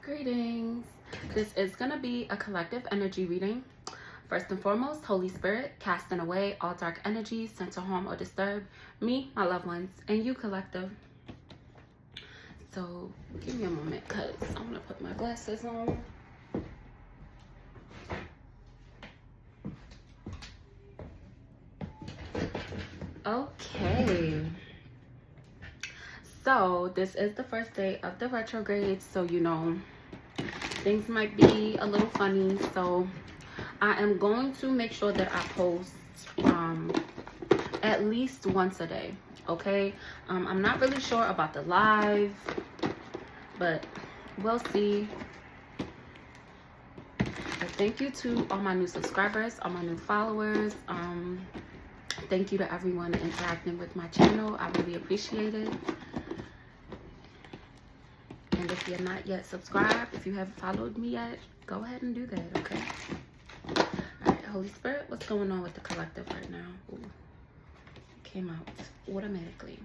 Greetings. This is going to be a collective energy reading. First and foremost, Holy Spirit, casting away all dark energies sent to harm or disturb me, my loved ones, and you, collective. So give me a moment because I'm going to put my glasses on. Okay. So this is the first day of the retrograde, so you know things might be a little funny. So I am going to make sure that I post at least once a day. Okay, I'm not really sure about the live, but we'll see. But thank you to all my new subscribers, all my new followers. Thank you to everyone interacting with my channel. I really appreciate it. And if you're not yet subscribed, if you haven't followed me yet, go ahead and do that, okay? All right, Holy Spirit, what's going on with the collective right now? Ooh, came out automatically.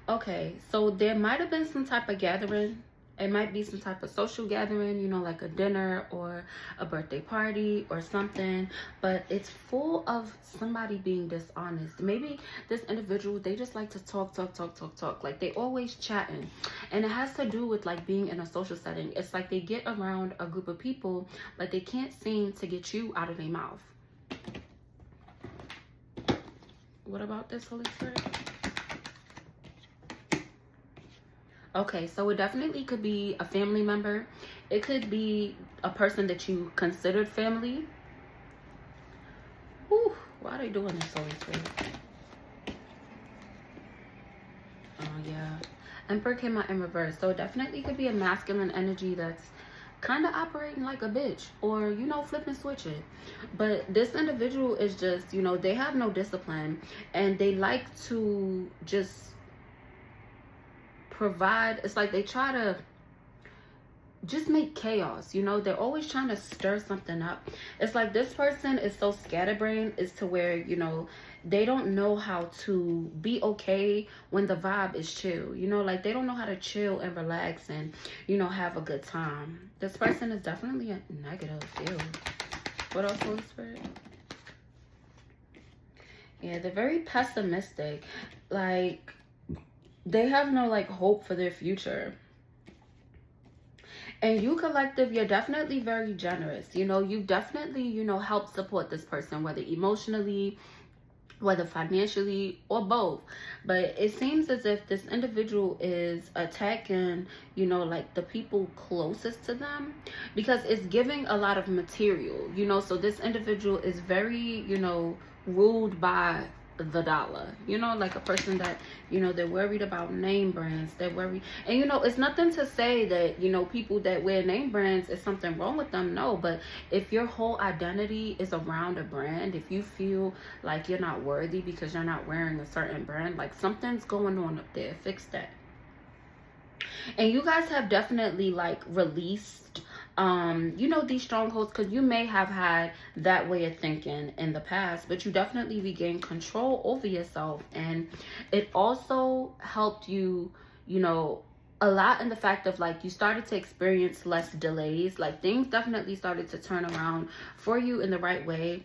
Okay, so there might have been some type of gathering. It might be some type of social gathering, you know, like a dinner or a birthday party or something, but it's full of somebody being dishonest. Maybe this individual, they just like to talk. Like they always chatting. And it has to do with like being in a social setting. It's like they get around a group of people, but they can't seem to get you out of their mouth. What about this, Holy Spirit? Okay, so it definitely could be a family member. It could be a person that you considered family. Whew, why are they doing this, Holy Spirit? Oh, yeah. Emperor came out in reverse. So it definitely could be a masculine energy that's kind of operating like a bitch. Or, you know, flip and switch it. But this individual is just, you know, they have no discipline. And they like to just provide. It's like they try to just make chaos, you know. They're always trying to stir something up. It's like this person is so scatterbrained is to where, you know, they don't know how to be okay when the vibe is chill, you know, like they don't know how to chill and relax and, you know, have a good time. This person is definitely a negative. Ew. What else, Holy Spirit? Yeah, they're very pessimistic. Like they have no like hope for their future. And you, collective, you're definitely very generous. You know, you definitely, you know, help support this person, whether emotionally, whether financially, or both. But it seems as if this individual is attacking, you know, like the people closest to them, because it's giving a lot of material, you know. So this individual is very, you know, ruled by the dollar, you know, like a person that, you know, they're worried about name brands. They're worried. And, you know, it's nothing to say that, you know, people that wear name brands is something wrong with them. No, but if your whole identity is around a brand, if you feel like you're not worthy because you're not wearing a certain brand, like something's going on up there. Fix that. And you guys have definitely like released you know, these strongholds, because you may have had that way of thinking in the past, but you definitely regained control over yourself. And it also helped you, you know, a lot in the fact of like you started to experience less delays. Like things definitely started to turn around for you in the right way.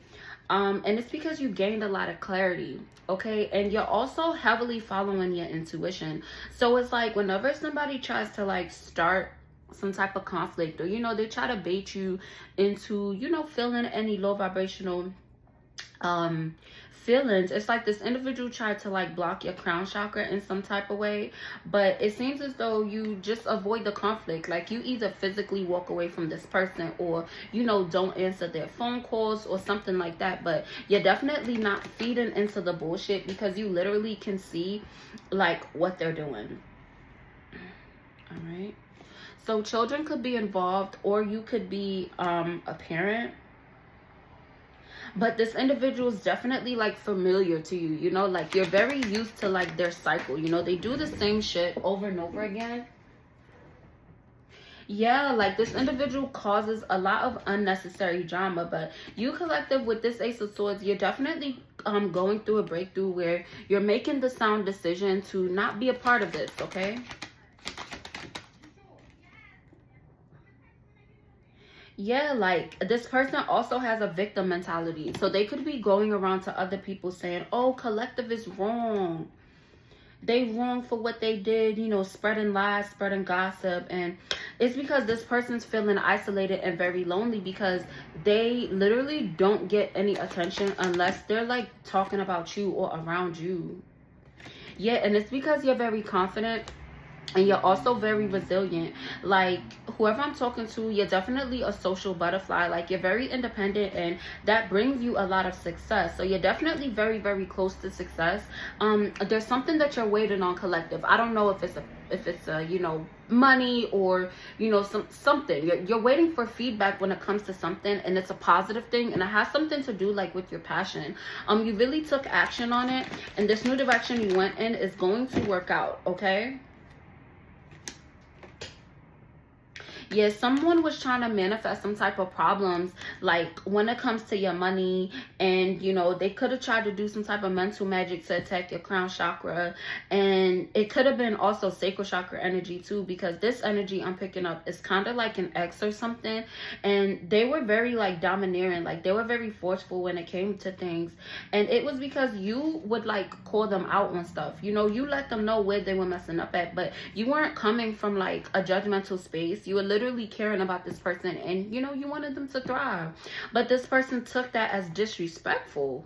And it's because you gained a lot of clarity, okay? And you're also heavily following your intuition. So it's like whenever somebody tries to like start some type of conflict, or, you know, they try to bait you into, you know, feeling any low vibrational feelings, it's like this individual tried to like block your crown chakra in some type of way. But it seems as though you just avoid the conflict. Like you either physically walk away from this person, or, you know, don't answer their phone calls or something like that. But you're definitely not feeding into the bullshit, because you literally can see like what they're doing. All right, so children could be involved, or you could be a parent. But this individual is definitely like familiar to you, you know, like you're very used to like their cycle, you know, they do the same shit over and over again. Yeah, like this individual causes a lot of unnecessary drama. But you, collective, with this Ace of Swords, you're definitely going through a breakthrough where you're making the sound decision to not be a part of this, okay? Yeah, like this person also has a victim mentality. So they could be going around to other people saying, oh, collective is wrong. They wrong for what they did, you know, spreading lies, spreading gossip. And it's because this person's feeling isolated and very lonely because they literally don't get any attention unless they're like talking about you or around you. Yeah, and it's because you're very confident and you're also very resilient. Like whoever I'm talking to, you're definitely a social butterfly. Like you're very independent and that brings you a lot of success. So you're definitely very, very close to success. There's something that you're waiting on, collective. I don't know if it's a you know, money or you know, something. You're waiting for feedback when it comes to something, and it's a positive thing, and it has something to do like with your passion. You really took action on it, and this new direction you went in is going to work out, okay? Yeah, someone was trying to manifest some type of problems, like when it comes to your money, and you know, they could have tried to do some type of mental magic to attack your crown chakra, and it could have been also sacral chakra energy too, because this energy I'm picking up is kind of like an ex or something, and they were very like domineering, like they were very forceful when it came to things, and it was because you would like call them out on stuff, you know, you let them know where they were messing up at, but you weren't coming from like a judgmental space. You were literally caring about this person, and you know, you wanted them to thrive, but this person took that as disrespectful.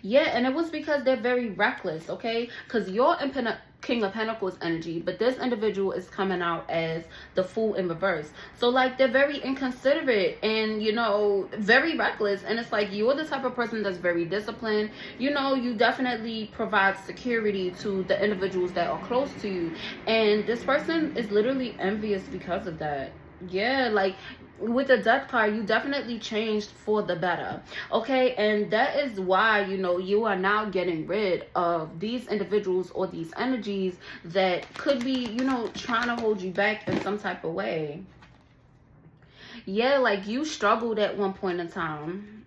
Yeah, and it was because they're very reckless, okay? Because you're in King of Pentacles energy, but this individual is coming out as the Fool in reverse. So like they're very inconsiderate and you know, very reckless, and it's like you're the type of person that's very disciplined. You know, you definitely provide security to the individuals that are close to you, and this person is literally envious because of that. Yeah, like with the death card, you definitely changed for the better, okay? And that is why, you know, you are now getting rid of these individuals or these energies that could be, you know, trying to hold you back in some type of way. Yeah, like you struggled at one point in time.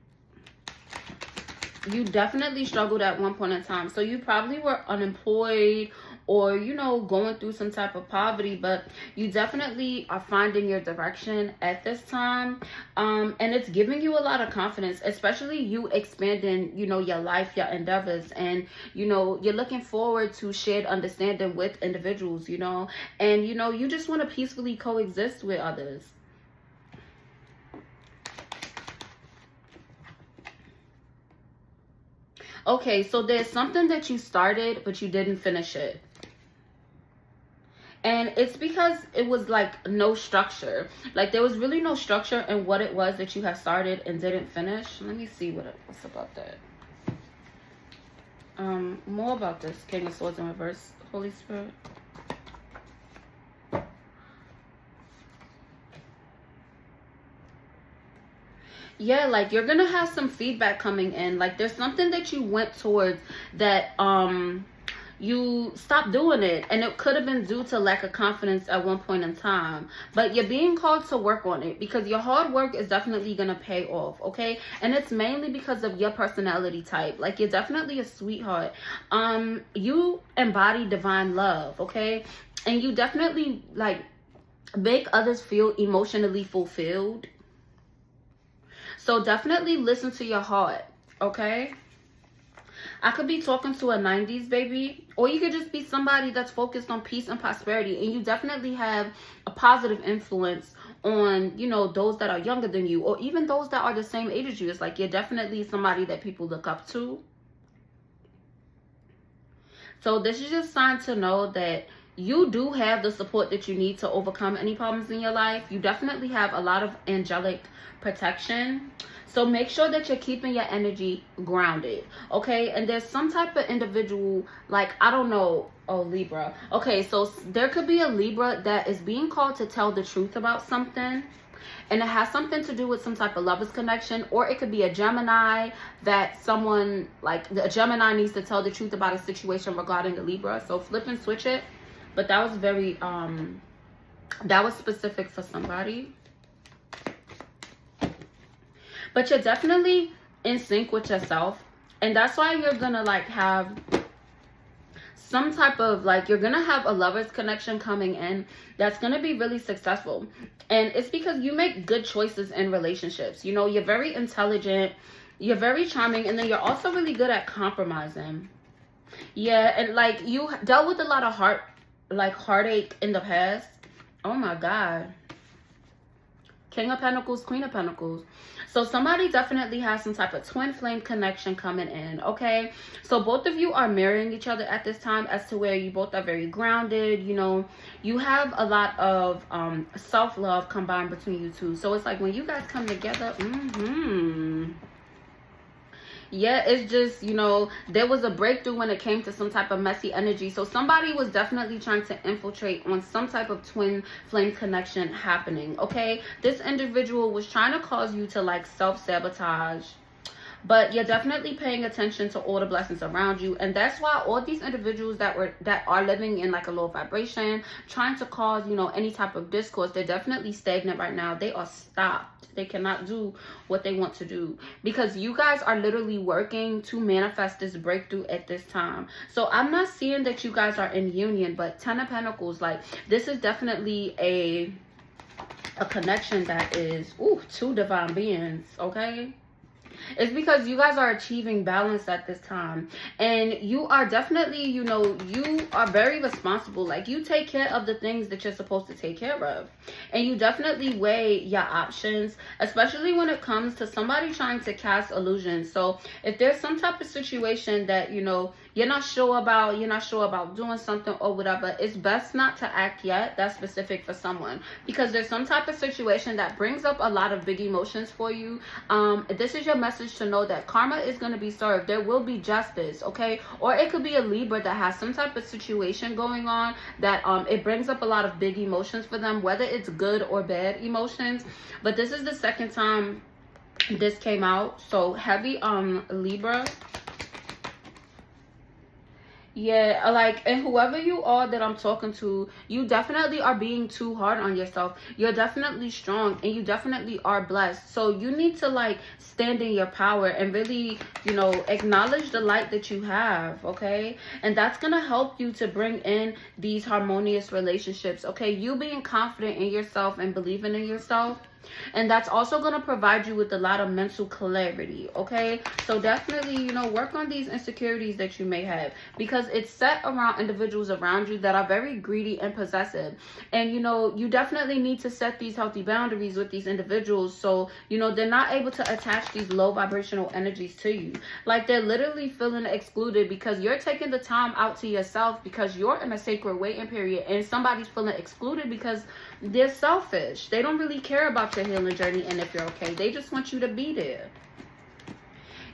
You definitely struggled at one point in time. So you probably were unemployed or, you know, going through some type of poverty, but you definitely are finding your direction at this time. And it's giving you a lot of confidence, especially you expanding, you know, your life, your endeavors, and, you know, you're looking forward to shared understanding with individuals, you know, and, you know, you just want to peacefully coexist with others. Okay, so there's something that you started, but you didn't finish it. And it's because it was like no structure. Like there was really no structure in what it was that you have started and didn't finish. Let me see what's about that. More about this King of Swords in reverse, Holy Spirit. Yeah, like you're gonna have some feedback coming in. Like there's something that you went towards that you stopped doing it, and it could have been due to lack of confidence at one point in time, but you're being called to work on it because your hard work is definitely gonna pay off, okay? And it's mainly because of your personality type. Like you're definitely a sweetheart. You embody divine love, okay? And you definitely like make others feel emotionally fulfilled. So definitely listen to your heart, okay? I could be talking to a 90s baby, or you could just be somebody that's focused on peace and prosperity, and you definitely have a positive influence on, you know, those that are younger than you, or even those that are the same age as you. It's like you're definitely somebody that people look up to. So this is just a sign to know that you do have the support that you need to overcome any problems in your life. You definitely have a lot of angelic protection. So make sure that you're keeping your energy grounded, okay? And there's some type of individual, like, I don't know, oh, Libra. Okay, so there could be a Libra that is being called to tell the truth about something. And it has something to do with some type of lover's connection, or it could be a Gemini that someone, like, a Gemini needs to tell the truth about a situation regarding a Libra. So flip and switch it. But that was very, that was specific for somebody. But you're definitely in sync with yourself. And that's why you're gonna like have some type of, like, you're gonna have a lover's connection coming in that's gonna be really successful. And it's because you make good choices in relationships. You know, you're very intelligent, you're very charming, and then you're also really good at compromising. Yeah, and like, you dealt with a lot of heartache in the past. Oh my God. King of Pentacles, Queen of Pentacles. So somebody definitely has some type of twin flame connection coming in, okay? So both of you are mirroring each other at this time, as to where you both are very grounded. You know, you have a lot of self-love combined between you two. So it's like when you guys come together, yeah, it's just, you know, there was a breakthrough when it came to some type of messy energy. So somebody was definitely trying to infiltrate on some type of twin flame connection happening, okay? This individual was trying to cause you to, like, self-sabotage. But you're definitely paying attention to all the blessings around you. And that's why all these individuals that are living in, like, a low vibration, trying to cause, you know, any type of discourse, they're definitely stagnant right now. They are stopped. They cannot do what they want to do, because you guys are literally working to manifest this breakthrough at this time. So I'm not seeing that you guys are in union, but 10 of Pentacles, like, this is definitely a connection that is, two divine beings, okay? It's because you guys are achieving balance at this time. And you are definitely, you know, you are very responsible. Like, you take care of the things that you're supposed to take care of. And you definitely weigh your options, especially when it comes to somebody trying to cast illusions. So if there's some type of situation that, you know, you're not sure about doing something or whatever, it's best not to act yet. That's specific for someone, because there's some type of situation that brings up a lot of big emotions for you. This is your message to know that karma is going to be served. There will be justice, okay? Or it could be a Libra that has some type of situation going on that it brings up a lot of big emotions for them, whether it's good or bad emotions. But this is the second time this came out. So heavy Libra. Yeah, like, and whoever you are that I'm talking to, you definitely are being too hard on yourself. You're definitely strong, and you definitely are blessed. So you need to, like, stand in your power and really, you know, acknowledge the light that you have, okay? And that's gonna help you to bring in these harmonious relationships, okay? You being confident in yourself and believing in yourself. And that's also going to provide you with a lot of mental clarity, okay? So definitely, you know, work on these insecurities that you may have, because it's set around individuals around you that are very greedy and possessive. And, you know, you definitely need to set these healthy boundaries with these individuals, so, you know, they're not able to attach these low vibrational energies to you. Like, they're literally feeling excluded because you're taking the time out to yourself, because you're in a sacred waiting period, and somebody's feeling excluded because they're selfish. They don't really care about your healing journey and if you're okay. They just want you to be there.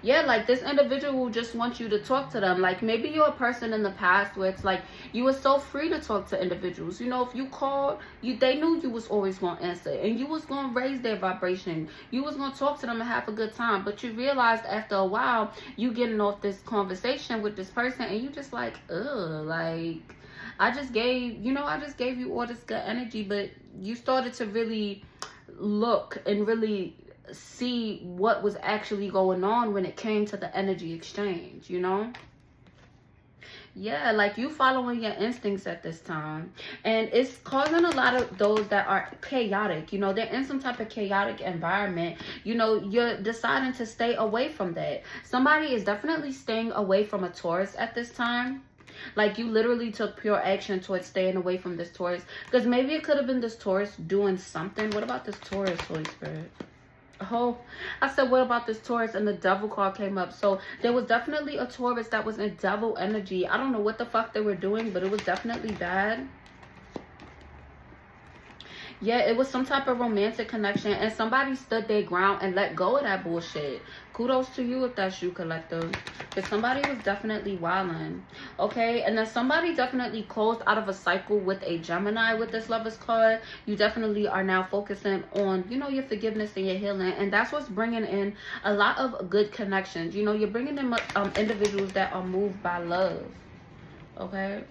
Yeah, like, this individual just wants you to talk to them. Like, maybe you're a person in the past where it's like you were so free to talk to individuals. You know, if you called, they knew you was always going to answer, and you was going to raise their vibration. You was going to talk to them and have a good time. But you realized after a while, you getting off this conversation with this person, and you just like, ugh, like, I just gave you all this good energy, but you started to really look and really see what was actually going on when it came to the energy exchange, you know? Yeah, like, you following your instincts at this time. And it's causing a lot of those that are chaotic, you know, they're in some type of chaotic environment. You know, you're deciding to stay away from that. Somebody is definitely staying away from a Taurus at this time. Like, you literally took pure action towards staying away from this Taurus, because maybe it could have been this Taurus doing something. What about this Taurus, Holy Spirit? Oh, I said, what about this Taurus? And the devil card came up. So there was definitely a Taurus that was in devil energy. I don't know what the fuck they were doing, but it was definitely bad. Yeah, it was some type of romantic connection, and somebody stood their ground and let go of that bullshit. Kudos to you if that's you, collective. Because somebody was definitely wilding. Okay, and then somebody definitely closed out of a cycle with a Gemini with this Lovers card. You definitely are now focusing on, you know, your forgiveness and your healing. And that's what's bringing in a lot of good connections. You know, you're bringing in individuals that are moved by love. Okay.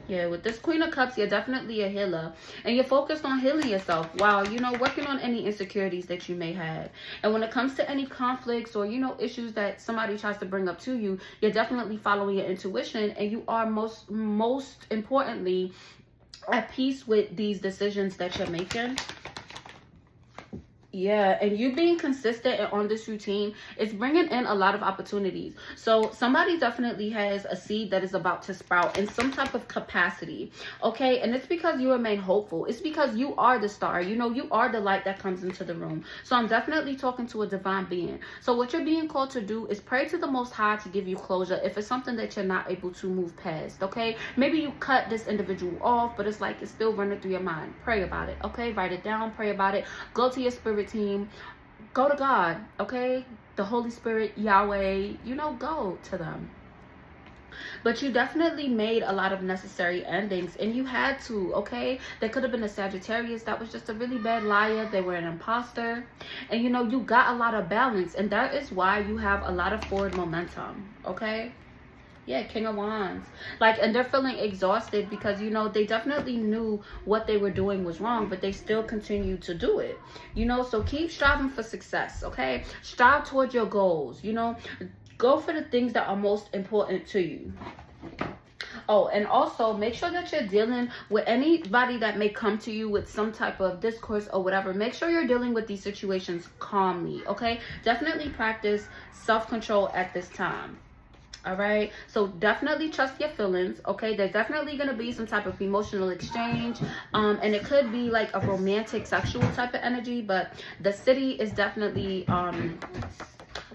Yeah, with this Queen of Cups, you're definitely a healer. And you're focused on healing yourself while, you know, working on any insecurities that you may have. And when it comes to any conflicts or, you know, issues that somebody tries to bring up to you, you're definitely following your intuition. And you are most importantly at peace with these decisions that you're making. Yeah, and you being consistent and on this routine is bringing in a lot of opportunities. So somebody definitely has a seed that is about to sprout in some type of capacity, okay? And it's because you remain hopeful. It's because you are the star. You know, you are the light that comes into the room. So I'm definitely talking to a divine being. So what you're being called to do is pray to the Most High to give you closure if it's something that you're not able to move past, okay? Maybe you cut this individual off, but it's like it's still running through your mind. Pray about it, okay? Write it down, pray about it. Go to your spirit team, go to God, okay? The Holy Spirit, Yahweh, you know, go to them. But you definitely made a lot of necessary endings, and you had to, okay? There could have been a Sagittarius that was just a really bad liar. They were an imposter, and you know, you got a lot of balance, and that is why you have a lot of forward momentum, okay? Yeah, King of Wands. Like, and they're feeling exhausted because, you know, they definitely knew what they were doing was wrong, but they still continue to do it. You know, so keep striving for success, okay? Strive towards your goals, you know? Go for the things that are most important to you. Oh, and also make sure that you're dealing with anybody that may come to you with some type of discourse or whatever. Make sure you're dealing with these situations calmly, okay? Definitely practice self-control at this time. All right, so definitely trust your feelings, okay? There's definitely going to be some type of emotional exchange, and it could be like a romantic sexual type of energy, but the city is definitely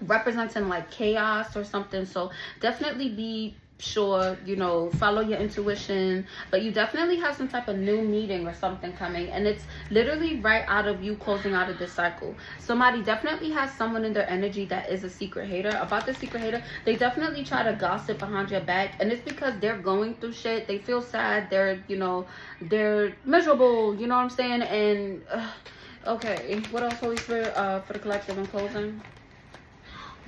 representing like chaos or something. So definitely be sure, you know, follow your intuition, but you definitely have some type of new meeting or something coming, and it's literally right out of you closing out of this cycle. Somebody definitely has someone in their energy that is a secret hater. About the secret hater, they definitely try to gossip behind your back, and it's because they're going through shit. They feel sad, they're, you know, they're miserable, you know what I'm saying? And okay, what else, Holy Spirit, for the collective in closing?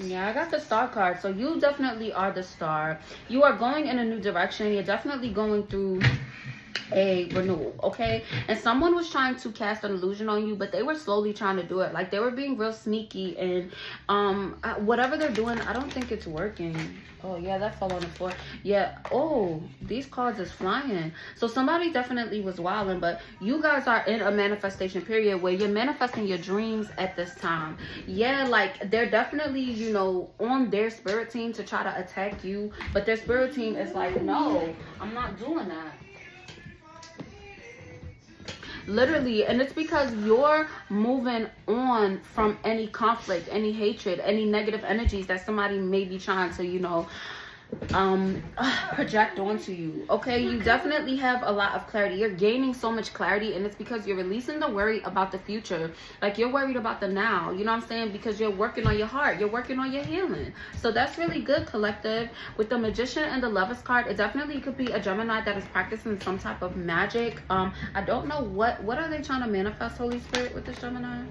Yeah, I got the star card. So you definitely are the star. You are going in a new direction. You're definitely going through a renewal, okay? And someone was trying to cast an illusion on you, but they were slowly trying to do it. Like, they were being real sneaky, and whatever they're doing, I don't think it's working. Oh yeah, that fell on the floor. Yeah. Oh, these cards is flying. So somebody definitely was wilding, but you guys are in a manifestation period where you're manifesting your dreams at this time. Yeah, like, they're definitely, you know, on their spirit team to try to attack you, but their spirit team is like, no, I'm not doing that. Literally. And it's because you're moving on from any conflict, any hatred, any negative energies that somebody may be trying to, you know, project onto you, okay? You definitely have a lot of clarity. You're gaining so much clarity, and it's because you're releasing the worry about the future. Like, you're worried about the now, you know what I'm saying? Because you're working on your heart, you're working on your healing. So that's really good, collective. With the Magician and the Lovers card, it definitely could be a Gemini that is practicing some type of magic. I don't know what are they trying to manifest, Holy Spirit, with this Gemini?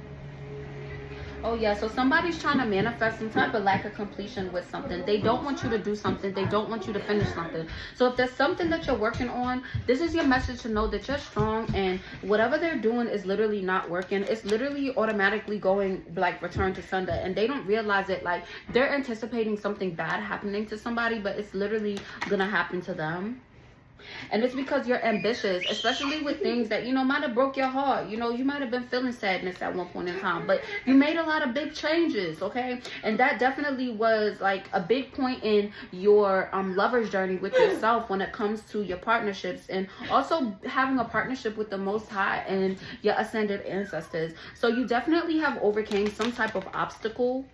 Oh yeah, so somebody's trying to manifest some type of lack of completion with something. They don't want you to do something. They don't want you to finish something. So if there's something that you're working on, this is your message to know that you're strong, and whatever they're doing is literally not working. It's literally automatically going like return to sender, and they don't realize it. Like, they're anticipating something bad happening to somebody, but it's literally gonna happen to them. And it's because you're ambitious, especially with things that, you know, might have broke your heart. You know, you might have been feeling sadness at one point in time, but you made a lot of big changes, okay? And that definitely was like a big point in your lover's journey with yourself when it comes to your partnerships, and also having a partnership with the Most High and your ascended ancestors. So you definitely have overcame some type of obstacle.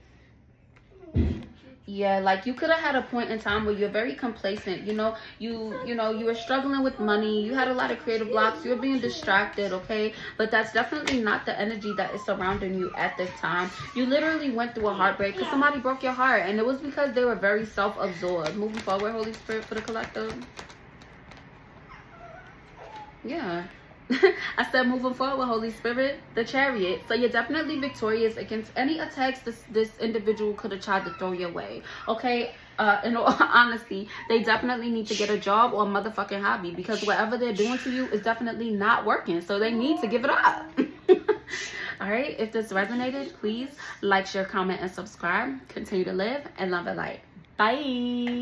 Yeah, like, you could have had a point in time where you're very complacent, you know, you were struggling with money, you had a lot of creative blocks, you were being distracted, okay? But that's definitely not the energy that is surrounding you at this time. You literally went through a heartbreak because somebody broke your heart, and it was because they were very self-absorbed. Moving forward, Holy Spirit, for the collective. Yeah. I said moving forward, Holy Spirit, the Chariot. So you're definitely victorious against any attacks this individual could have tried to throw your way, okay? in all honesty, they definitely need to get a job or a motherfucking hobby, because whatever they're doing to you is definitely not working. So they need to give it up. All right, if this resonated, please like, share, comment, and subscribe. Continue to live and love and light. Bye.